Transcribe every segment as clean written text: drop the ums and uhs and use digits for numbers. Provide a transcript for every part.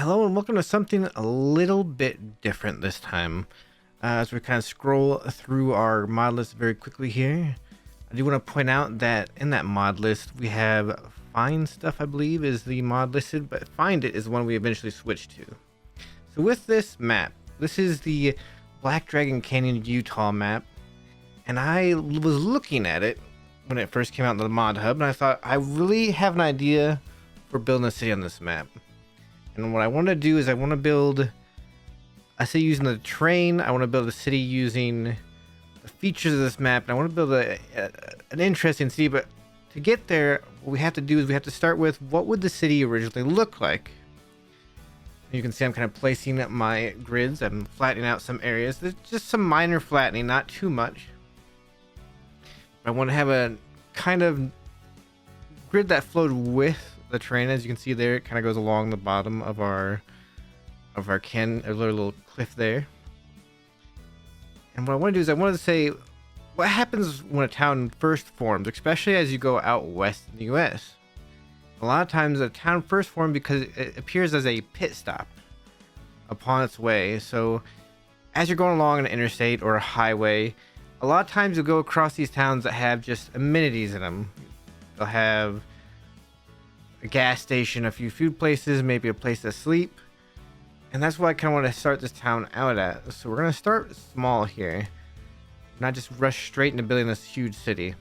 Hello and welcome to something a little bit different this time. As we kind of scroll through our mod list very quickly here, I do want to point out that in that mod list we have Find Stuff, I believe is the mod listed, but Find It is the one we eventually switched to. So with this map, this is the Black Dragon Canyon, Utah map, and I was looking at it when it first came out in the mod hub, and I thought I really have an idea for building a city on this map. And what I want to do is I want to build a city using the terrain. I want to build a city using the features of this map. And I want to build an interesting city. But to get there, what we have to do is we have to start with what would the city originally look like. You can see I'm kind of placing my grids. I'm flattening out some areas. There's just some minor flattening, not too much. I want to have a kind of grid that flowed with the terrain. As you can see there, it kind of goes along the bottom of our little cliff there. And what I want to do is I want to say what happens when a town first forms, especially as you go out west in the US. A lot of times a town first forms because it appears as a pit stop upon its way. So as you're going along an interstate or a highway, a lot of times you'll go across these towns that have just amenities in them. They'll have a gas station, a few food places, maybe a place to sleep. And that's what I kind of want to start this town out at. So we're going to start small here, not just rush straight into building this huge city. And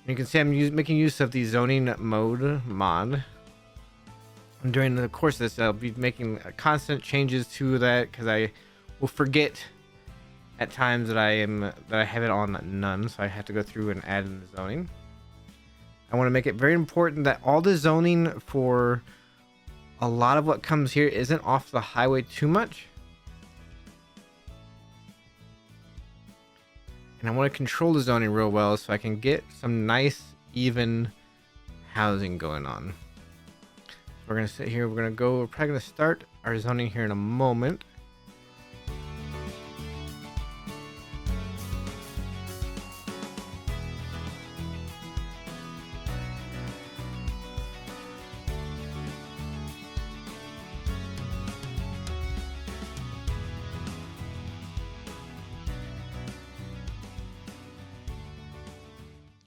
you can see I'm making use of the zoning mode mod. And during the course of this, I'll be making constant changes to that because I will forget at times that I have it on none, so I have to go through and add in the zoning. I want to make it very important that all the zoning for a lot of what comes here isn't off the highway too much. And I want to control the zoning real well so I can get some nice, even housing going on. We're going to sit here. We're probably going to start our zoning here in a moment.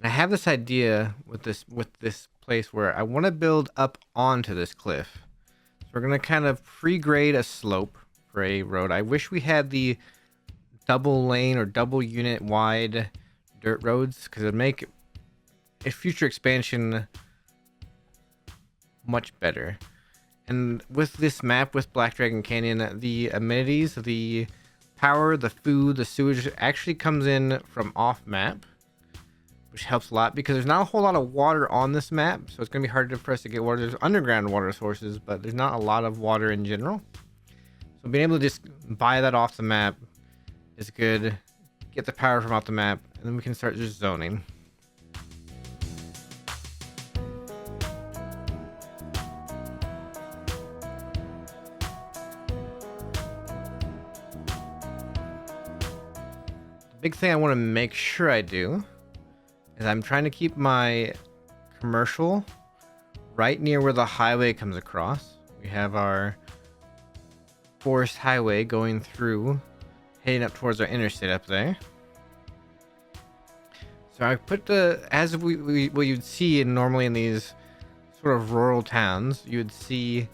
I have this idea with this place where I want to build up onto this cliff. So we're gonna kind of pre-grade a slope for a road. I wish we had the double lane or double unit wide dirt roads because it'd make a future expansion much better. And with this map, with Black Dragon Canyon, the amenities, the power, the food, the sewage actually comes in from off map, which helps a lot because there's not a whole lot of water on this map, so it's going to be hard for us to get water. There's underground water sources, but there's not a lot of water in general. So being able to just buy that off the map is good. Get the power from off the map, and then we can start just zoning. The big thing I want to make sure I do is I'm trying to keep my commercial right near where the highway comes across. We have our forest highway going through, heading up towards our interstate up there. So I put as what you'd see normally in these sort of rural towns, you would see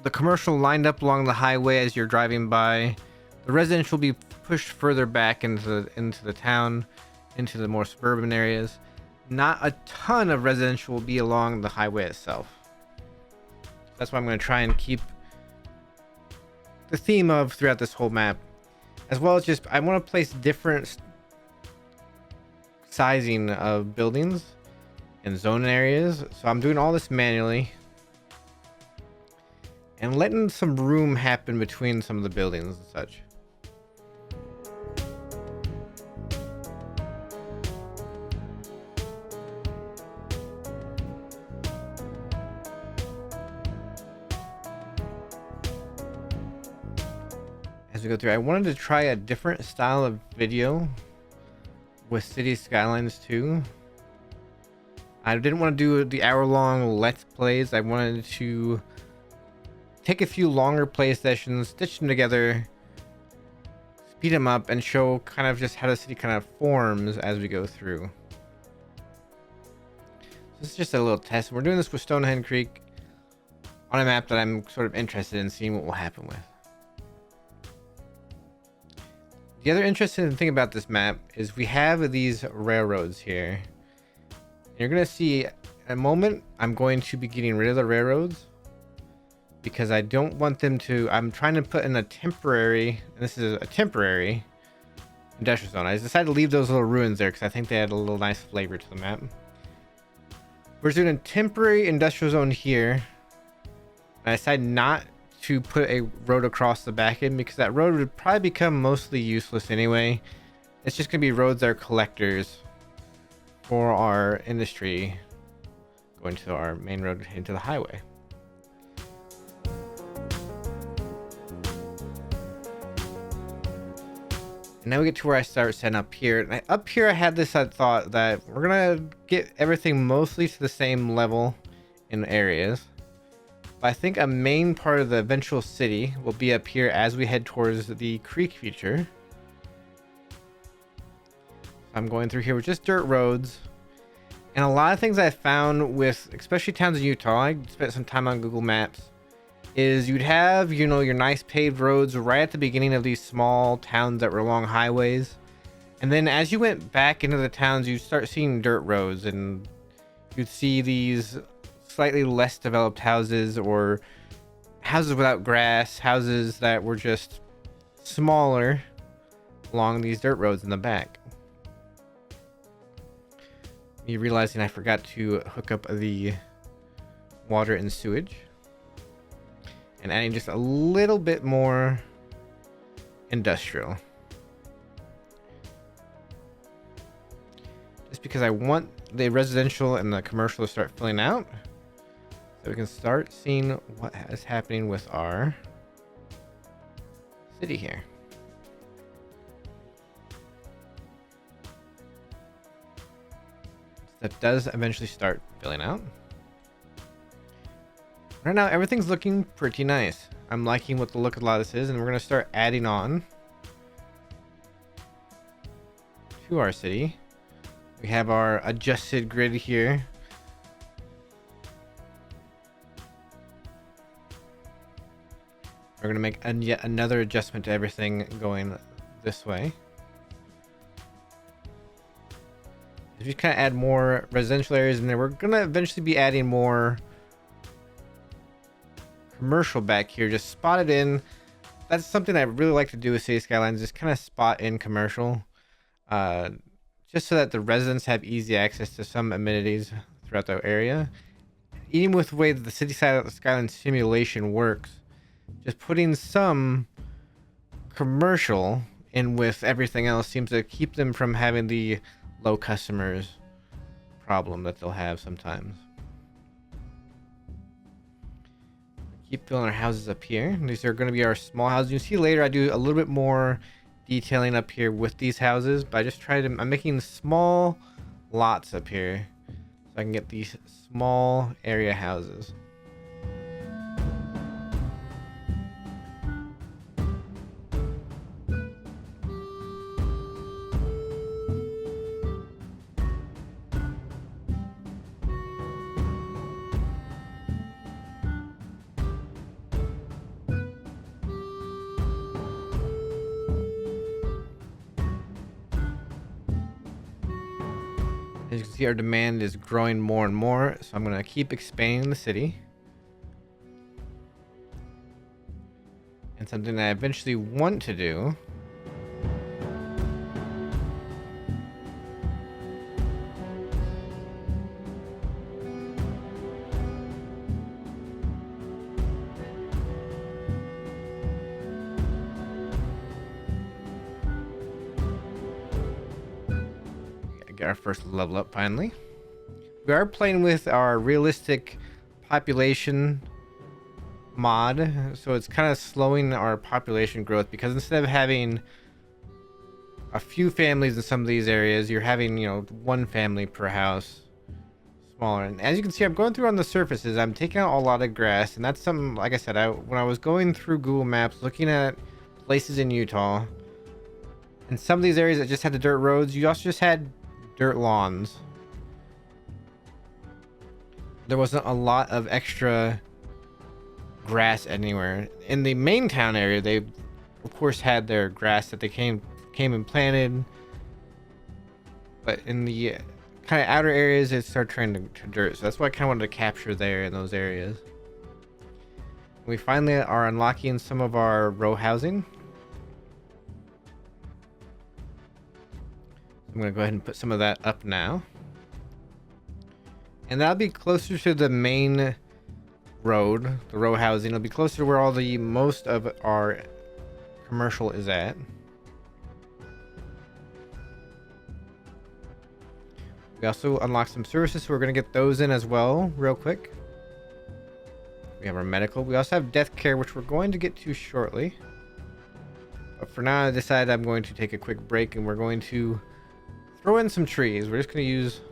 the commercial lined up along the highway as you're driving by. The residential will be pushed further back into the town, into the more suburban areas. Not a ton of residential will be along the highway itself. That's what I'm going to try and keep the theme of throughout this whole map, as well as just I want to place different sizing of buildings and zone areas. So I'm doing all this manually and letting some room happen between some of the buildings and such. As we go through, I wanted to try a different style of video with Cities Skylines II. I didn't want to do the hour-long Let's Plays. I wanted to take a few longer play sessions, stitch them together, speed them up, and show kind of just how the city kind of forms as we go through. This is just a little test. We're doing this with Stonehand Creek on a map that I'm sort of interested in seeing what will happen with. The other interesting thing about this map is we have these railroads here. You're going to see in a moment I'm going to be getting rid of the railroads because I don't want them to. I'm trying to put in a temporary, and this is a temporary industrial zone. I decided to leave those little ruins there because I think they had a little nice flavor to the map. We're doing a temporary industrial zone here. I decided not to put a road across the back end because that road would probably become mostly useless anyway. It's just going to be roads that are collectors for our industry going to our main road into the highway. And now we get to where I start setting up here. And up here I had this thought that we're gonna get everything mostly to the same level in areas. But I think a main part of the eventual city will be up here as we head towards the creek feature. I'm going through here with just dirt roads. And a lot of things I found with, especially towns in Utah, I spent some time on Google Maps, is you'd have, you know, your nice paved roads right at the beginning of these small towns that were along highways. And then as you went back into the towns, you'd start seeing dirt roads and you'd see these slightly less developed houses or houses without grass, houses that were just smaller along these dirt roads in the back. Me realizing I forgot to hook up the water and sewage and adding just a little bit more industrial. Just because I want the residential and the commercial to start filling out so we can start seeing what is happening with our city here. That does eventually start filling out. Right now, everything's looking pretty nice. I'm liking what the look of a lot of this is, and we're going to start adding on to our city. We have our adjusted grid here. We're going to make yet another adjustment to everything going this way. If you kind of add more residential areas in there, we're going to eventually be adding more commercial back here. Just spot it in. That's something I really like to do with Cities Skylines, just kind of spot in commercial. Just so that the residents have easy access to some amenities throughout the area. Even with the way that the Cities Skylines simulation works, just putting some commercial in with everything else seems to keep them from having the low customers problem that they'll have sometimes. Keep filling our houses up here. These are going to be our small houses. You'll see later I do a little bit more detailing up here with these houses, but I just tried to, I'm making small lots up here so I can get these small area houses. As you can see, our demand is growing more and more, so I'm going to keep expanding the city. And something that I eventually want to do get our first level up finally. We are playing with our realistic population mod, so it's kind of slowing our population growth because instead of having a few families in some of these areas, you're having, you know, one family per house, smaller. And as you can see, I'm going through on the surfaces. I'm taking out a lot of grass, and that's something, like I said, when I was going through Google Maps, looking at places in Utah, and some of these areas that just had the dirt roads, you also just had dirt lawns. There wasn't a lot of extra grass anywhere. In the main town area, they of course had their grass that they came and planted, but in the kind of outer areas it started turning to dirt, so that's what I kind of wanted to capture there in those areas. We finally are unlocking some of our row housing. I'm going to go ahead and put some of that up now, and that'll be closer to the main road. The row housing will be closer to where all the most of our commercial is at. We also unlocked some services, so we're going to get those in as well real quick. We have our medical. We also have death care, which we're going to get to shortly. But for now, I decided I'm going to take a quick break, and we're going to throw in some trees. We're just going to use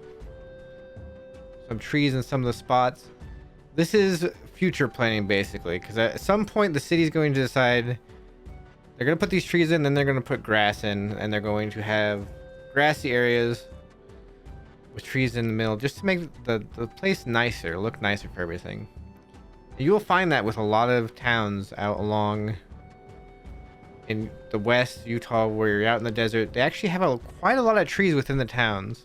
some trees in some of the spots. This is future planning, basically, because at some point the city's going to decide they're going to put these trees in, then they're going to put grass in, and they're going to have grassy areas with trees in the middle, just to make the place nicer, look nicer for everything. You will find that with a lot of towns out along in the west, Utah, where you're out in the desert. They actually have quite a lot of trees within the towns.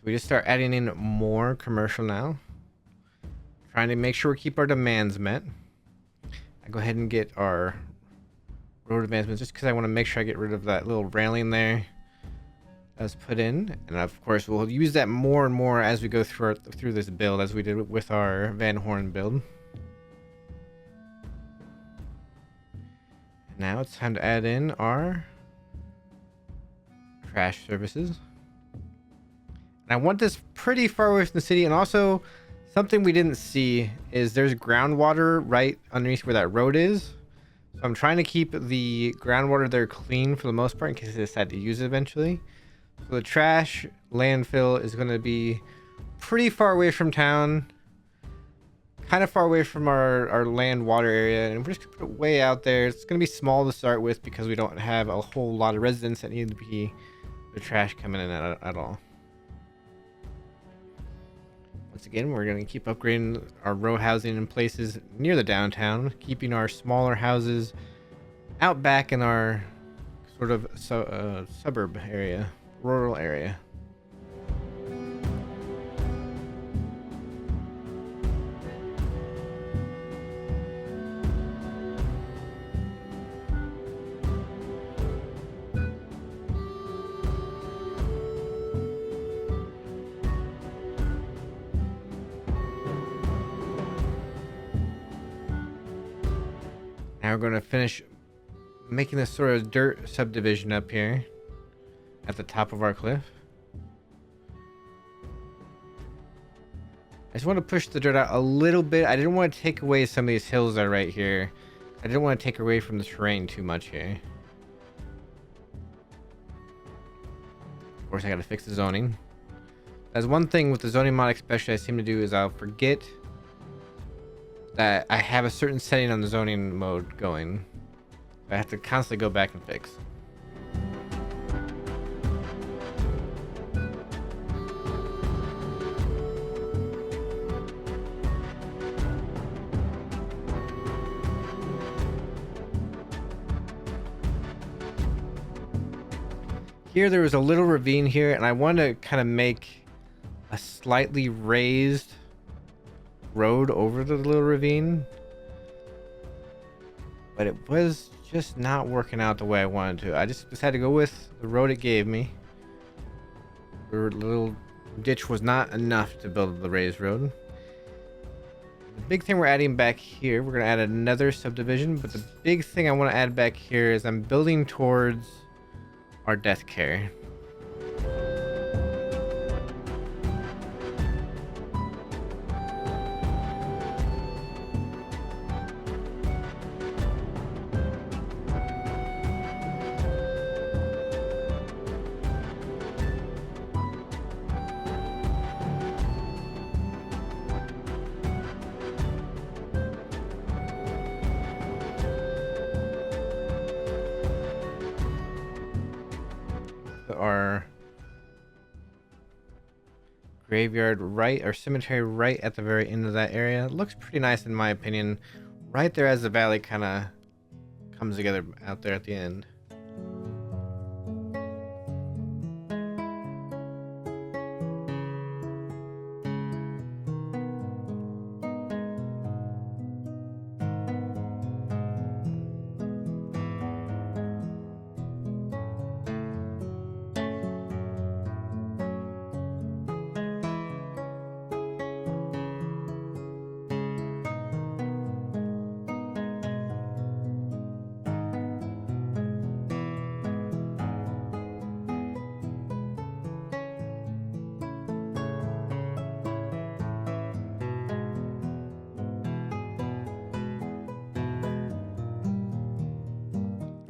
We just start adding in more commercial now, trying to make sure we keep our demands met. I go ahead and get our road advancements just because I want to make sure I get rid of that little railing there that was put in, and of course we'll use that more and more as we go through this build, as we did with our Van Horn build. Now it's time to add in our trash services. And I want this pretty far away from the city, and also something we didn't see is there's groundwater right underneath where that road is. So I'm trying to keep the groundwater there clean for the most part in case I decide to use it eventually. So the trash landfill is going to be pretty far away from town, kind of far away from our land water area, and we're just going to put it way out there. It's going to be small to start with because we don't have a whole lot of residents that need to be the trash coming in at all. Once again, we're going to keep upgrading our row housing in places near the downtown, keeping our smaller houses out back in our sort of suburb area, rural area. Now we're going to finish making this sort of dirt subdivision up here at the top of our cliff. I just want to push the dirt out a little bit. I didn't want to take away some of these hills that are right here. I didn't want to take away from the terrain too much here. Of course, I got to fix the zoning. That's one thing with the zoning mod especially I seem to do is I'll forget that I have a certain setting on the zoning mode going. I have to constantly go back and fix. Here there was a little ravine here, and I wanted to kind of make a slightly raised road over the little ravine, but it was just not working out the way I wanted to. I just had to go with the road it gave me. The little ditch was not enough to build the raised road. The big thing we're adding back here, we're going to add another subdivision, but the big thing I want to add back here is I'm building towards our death care. our graveyard right, or cemetery right at the very end of that area. It looks pretty nice in my opinion, right there as the valley kind of comes together out there at the end.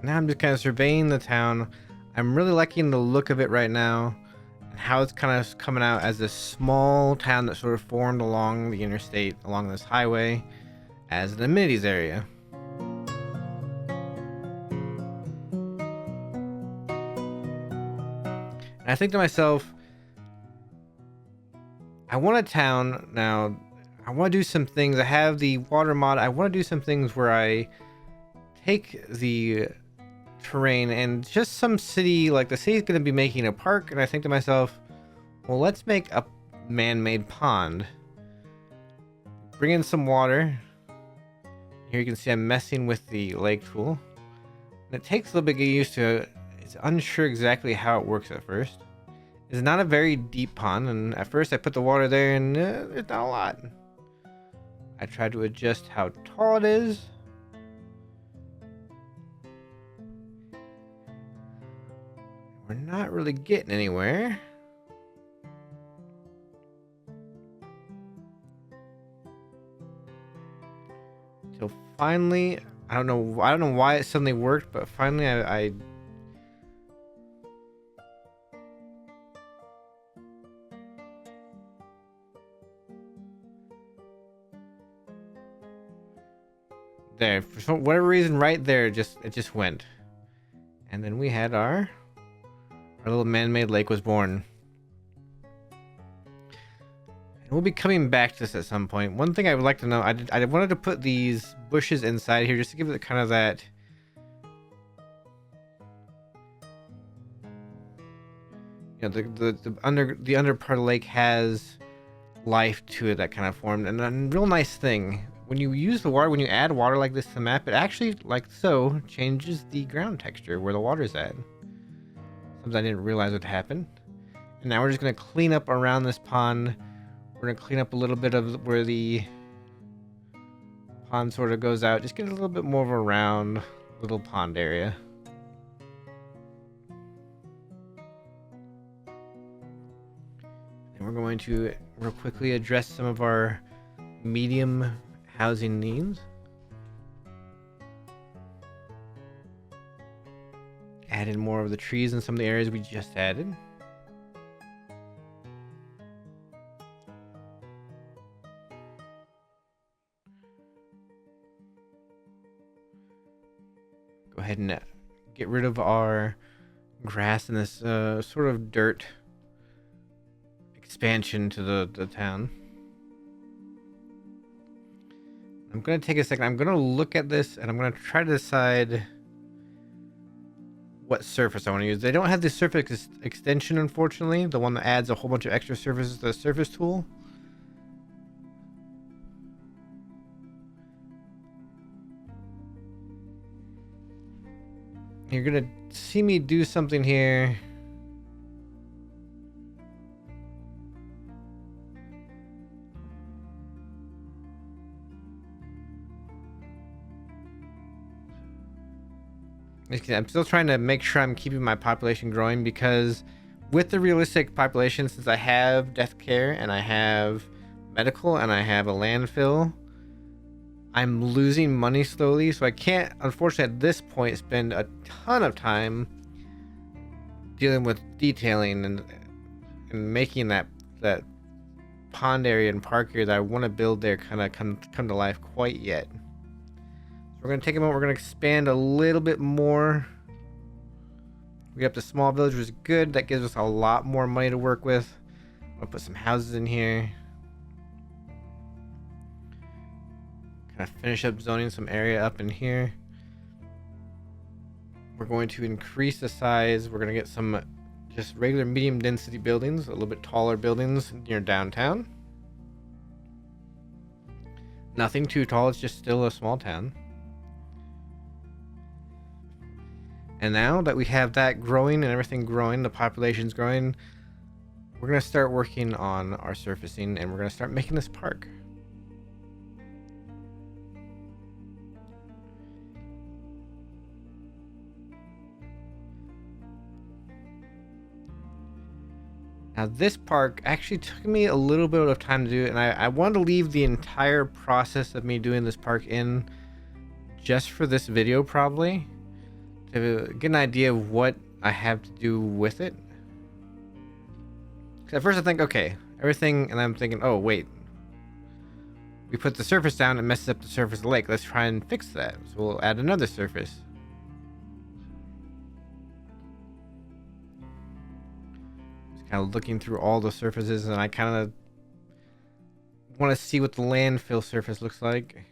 Now I'm just kind of surveying the town. I'm really liking the look of it right now, and how it's kind of coming out as a small town that sort of formed along the interstate, along this highway, as an amenities area. And I think to myself, I want a town now. I want to do some things. I have the water mod. I want to do some things where I take the terrain and just some city, like the city's going to be making a park, and I think to myself, well, let's make a man-made pond. Bring in some water. Here you can see I'm messing with the lake tool, and it takes a little bit to get used to. It's unsure exactly how it works at first. It's not a very deep pond, and at first I put the water there and there's not a lot. I tried to adjust how tall it is. We're not really getting anywhere. Till finally, I don't know why it suddenly worked, but finally I there, for whatever reason, right there, it just went. And then we had our little man-made lake was born. And we'll be coming back to this at some point. One thing I would like to know, I wanted to put these bushes inside here just to give it kind of that, you know, the under part of the lake has life to it that kind of formed. And a real nice thing, when you use the water, when you add water like this to the map, it actually, like so, changes the ground texture where the water's at. Something I didn't realize would happen. And now we're just going to clean up around this pond. We're going to clean up a little bit of where the pond sort of goes out. Just get a little bit more of a round little pond area. And we're going to real quickly address some of our medium housing needs. Add in more of the trees in some of the areas we just added. Go ahead and get rid of our grass and this sort of dirt expansion to the town. I'm going to take a second. I'm going to look at this and I'm going to try to decide what surface I want to use. They don't have the surface extension, unfortunately, the one that adds a whole bunch of extra surfaces to the surface tool. You're gonna see me do something here. I'm still trying to make sure I'm keeping my population growing, because with the realistic population, since I have death care and I have medical and I have a landfill, I'm losing money slowly. So I can't, unfortunately, at this point, spend a ton of time dealing with detailing and making that pond area and park area that I want to build there kind of come to life quite yet. We're going to take a moment. We're going to expand a little bit more We got up the small village, which is good. That gives us a lot more money to work with. I'll put some houses in here. Kind of finish up zoning some area up in here. We're going to increase the size. We're going to get some just regular medium density buildings, a little bit taller buildings near downtown. Nothing too tall, it's just still a small town. And now that we have that growing and everything growing, the population's growing, we're going to start working on our surfacing and we're going to start making this park. Now this park actually took me a little bit of time to do, and I wanted to leave the entire process of me doing this park in just for this video probably, to get an idea of what I have to do with it. Because at first I think, okay, everything, and I'm thinking, oh wait, we put the surface down, it messes up the surface of the lake, let's try and fix that. So we'll add another surface. Kind of looking through all the surfaces, and I kind of want to see what the landfill surface looks like.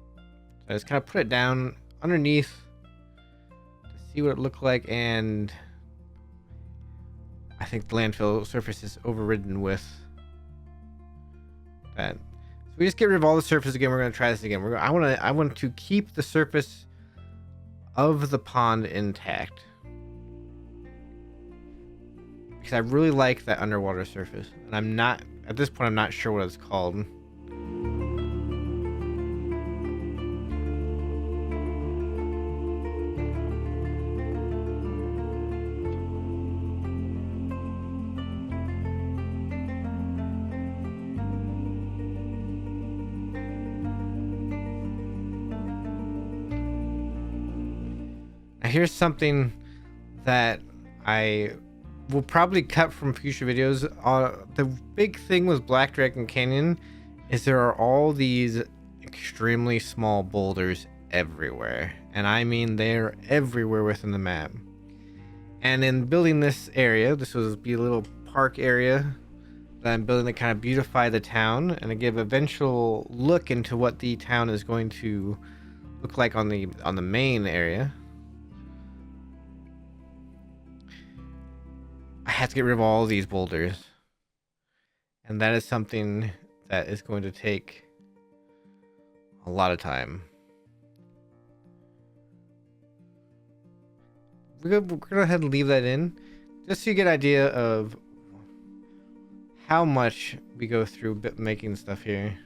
So I just kind of put it down underneath to see what it looked like, and I think the landfill surface is overridden with that. We just get rid of all the surface again. We're going to try this again. I want to keep the surface of the pond intact because I really like that underwater surface, and I'm not at this point. I'm not sure what it's called. Here's something that I will probably cut from future videos. The big thing with Black Dragon Canyon is there are all these extremely small boulders everywhere. And I mean they're everywhere within the map. And in building this area, this will be a little park area that I'm building to kind of beautify the town and to give eventual look into what the town is going to look like on the main area. I have to get rid of all these boulders, and that is something that is going to take a lot of time. We're gonna go ahead and leave that in just so you get an idea of how much we go through making stuff here.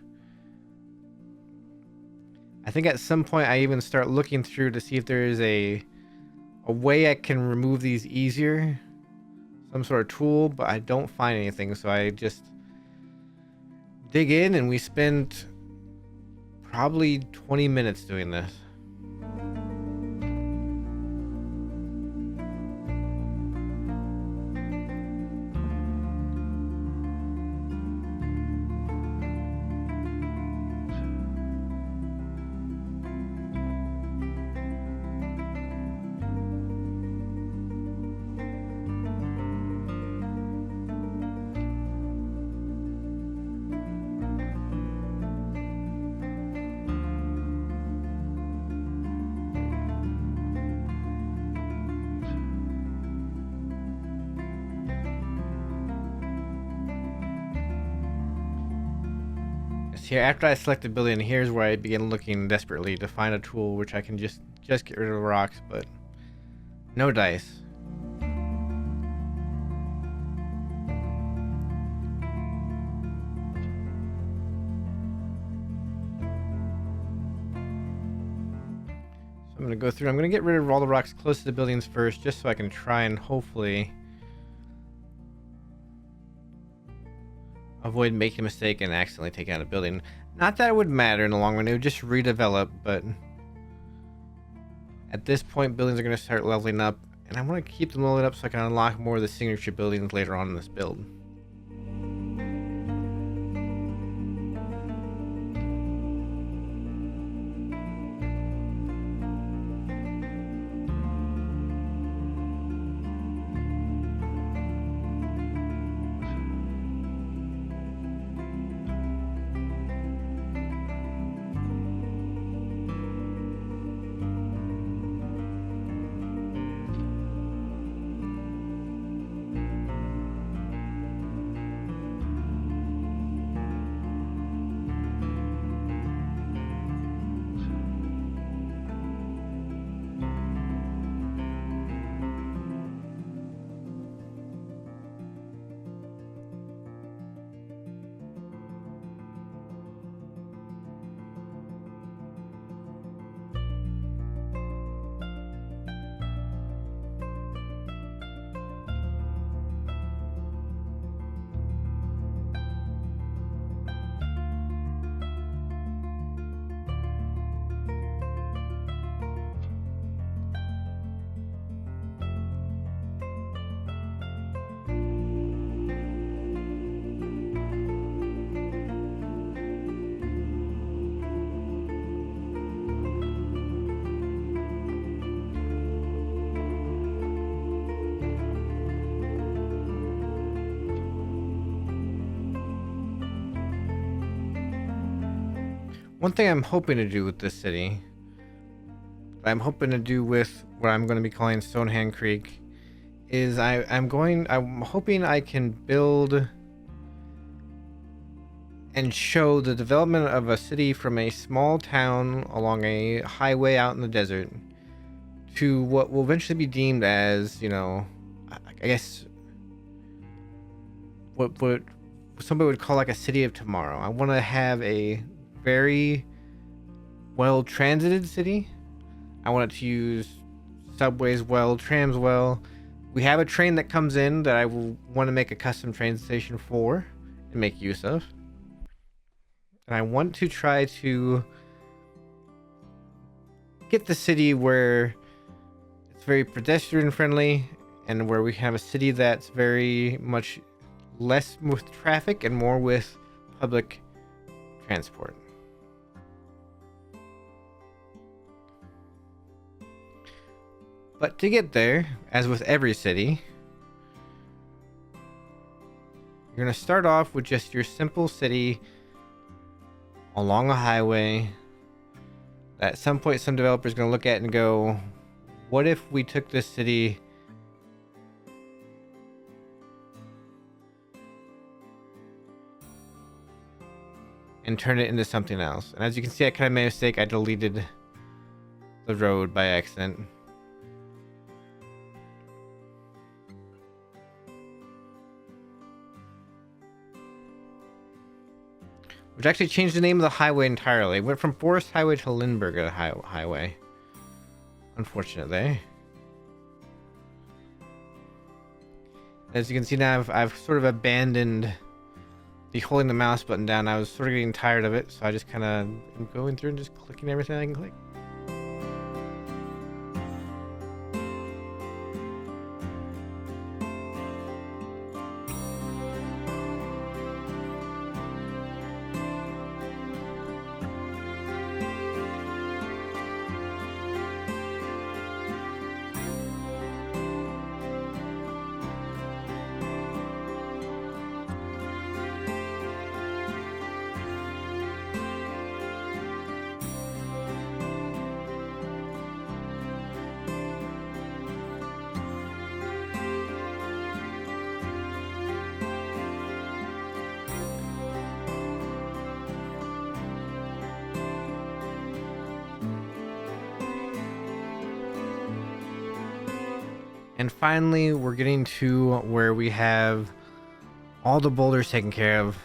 I think at some point I even start looking through to see if there is a way I can remove these easier. Some sort of tool, but I don't find anything, so I just dig in, and we spent probably 20 minutes doing this. Here, after I select the building, here's where I begin looking desperately to find a tool which I can just get rid of the rocks, but no dice. So I'm going to go through, I'm going to get rid of all the rocks close to the buildings first, just so I can try and hopefully avoid making a mistake and accidentally taking out a building. Not that it would matter in the long run, it would just redevelop, but at this point buildings are going to start leveling up, and I want to keep them leveling up so I can unlock more of the signature buildings later on in this build. one thing I'm hoping to do with this city, I'm hoping to do with what I'm going to be calling Stonehand Creek, is I'm hoping I can build and show the development of a city from a small town along a highway out in the desert to what will eventually be deemed as, I guess what somebody would call like a city of tomorrow. I want to have a very well transited city. I want it to use subways well, trams well. We have a train that comes in that I will want to make a custom train station for and make use of. And I want to try to get the city where it's very pedestrian friendly and where we have a city that's very much less with traffic and more with public transport. But to get there, as with every city, you're going to start off with just your simple city along a highway that at some point some developer is going to look at and go, what if we took this city and turned it into something else? And as you can see, I kind of made a mistake. I deleted the road by accident. Which actually changed the name of the highway entirely. It went from Forest Highway to Lindbergh Highway. Unfortunately. As you can see now, I've sort of abandoned the holding the mouse button down. I was sort of getting tired of it, so I just kind of am going through and just clicking everything I can click. And finally, we're getting to where we have all the boulders taken care of.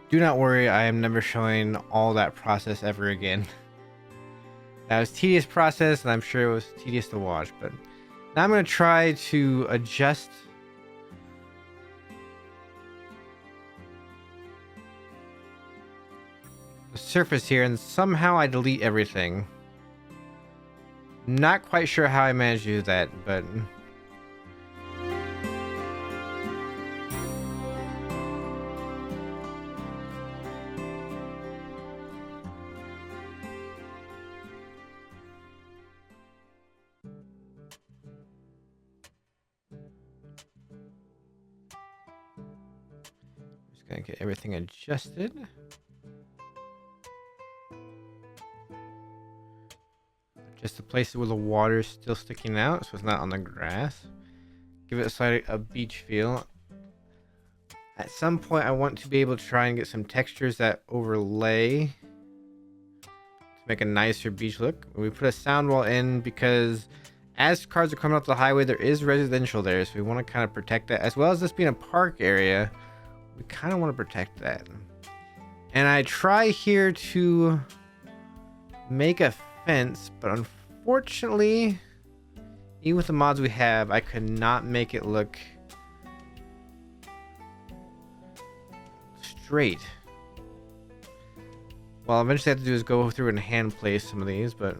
Do not worry, I am never showing all that process ever again. That was a tedious process, and I'm sure it was tedious to watch, but now I'm going to try to adjust the surface here, and somehow I delete everything. Not quite sure how I managed to do that, but just gonna get everything adjusted. Just the places where the water is still sticking out, so it's not on the grass. Give it a slight a beach feel. At some point, I want to be able to try and get some textures that overlay to make a nicer beach look. We put a sound wall in because as cars are coming up the highway, there is residential there, so we want to kind of protect that. As well as this being a park area, we kind of want to protect that. And I try here to make a fence, but unfortunately, even with the mods we have, I could not make it look straight. Well, eventually I have to do is go through and hand place some of these, but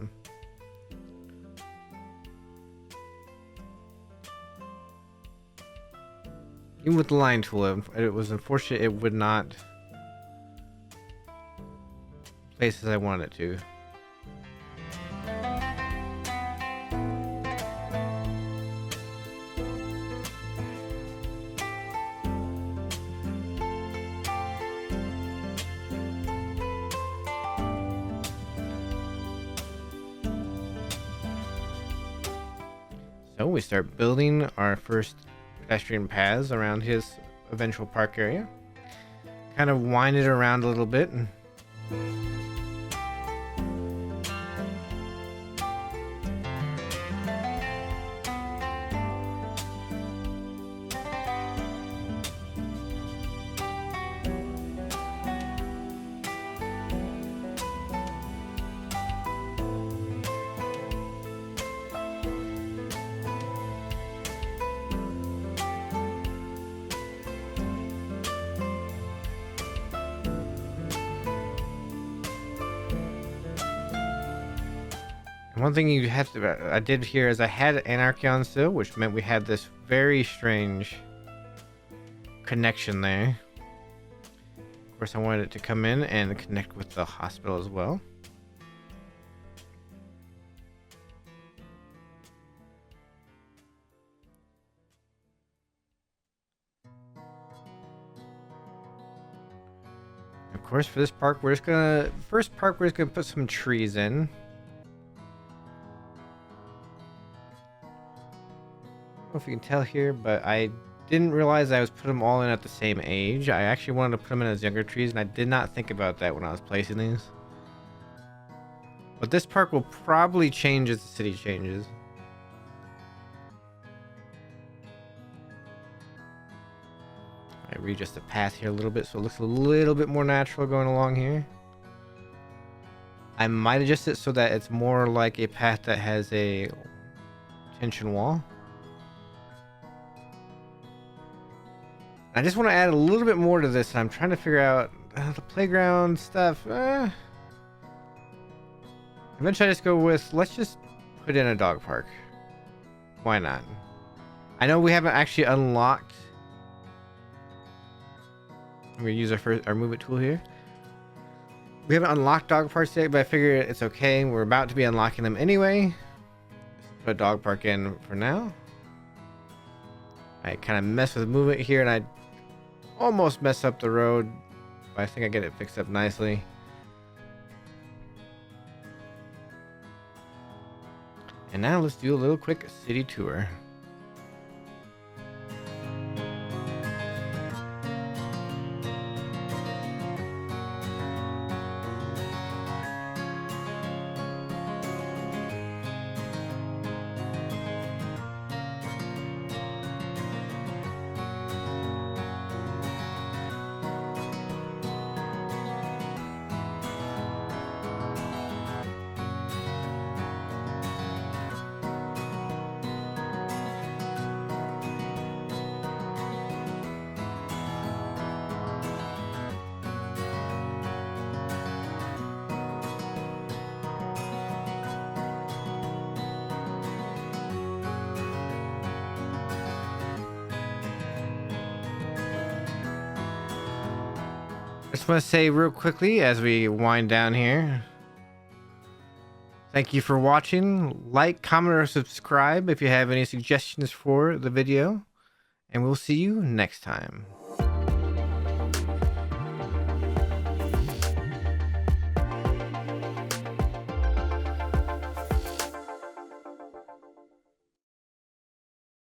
even with the line tool, it was unfortunate it would not place as I wanted it to. So we start building our first pedestrian paths around his eventual park area. Kind of wind it around a little bit. One thing you have to, I did here is I had anarchy on still, which meant we had this very strange connection there. Of course, I wanted it to come in and connect with the hospital as well. Of course, for this park, we're just gonna put some trees in. I don't know if you can tell here, but I didn't realize I was putting them all in at the same age. I actually wanted to put them in as younger trees, and I did not think about that when I was placing these. But this park will probably change as the city changes. I readjust the path here a little bit so it looks a little bit more natural going along here. I might adjust it so that it's more like a path that has a tension wall. I just want to add a little bit more to this, and I'm trying to figure out the playground stuff. Eventually I just go with, let's just put in a dog park. Why not? I know we haven't actually unlocked. I'm going to use our move it tool here. We haven't unlocked dog parks yet, but I figure it's okay. We're about to be unlocking them anyway. Just put a dog park in for now. I kind of mess with movement here, and I almost mess up the road, but I think I get it fixed up nicely. And now let's do a little quick city tour. I just want to say real quickly as we wind down here, thank you for watching. Like, comment, or subscribe if you have any suggestions for the video, and we'll see you next time.